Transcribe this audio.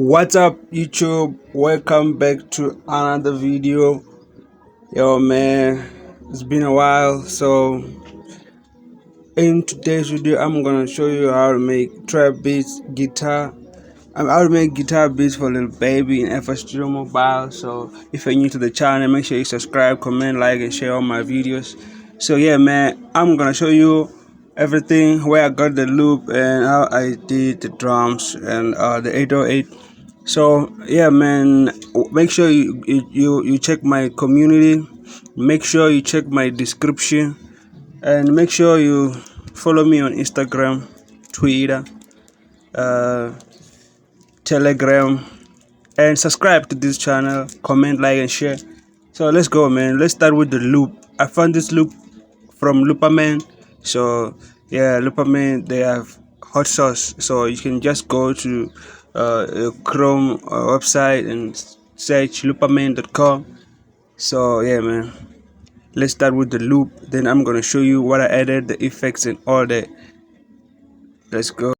What's up, YouTube? Welcome back to another video. Yo man, it's been a while. So in today's video I'm gonna show you how to make trap beats, how to make guitar beats for lilbaby in FL Studio Mobile. So if you're new to the channel, make sure you subscribe, comment, like, and share all my videos. So yeah man, I'm gonna show you everything, where I got the loop and how I did the drums and the 808. So yeah man, make sure you check my community, make sure you check my description, and make sure you follow me on Instagram, Twitter, uh, Telegram, and subscribe to this channel, comment, like, and share. So let's go man, let's start with the loop. I found this loop from Looperman. So yeah, Looperman, they have hot sauce, so you can just go to Chrome website and search looperman.com. So yeah man, let's start with the loop, then I'm gonna show you what I added, the effects and all that. Let's go.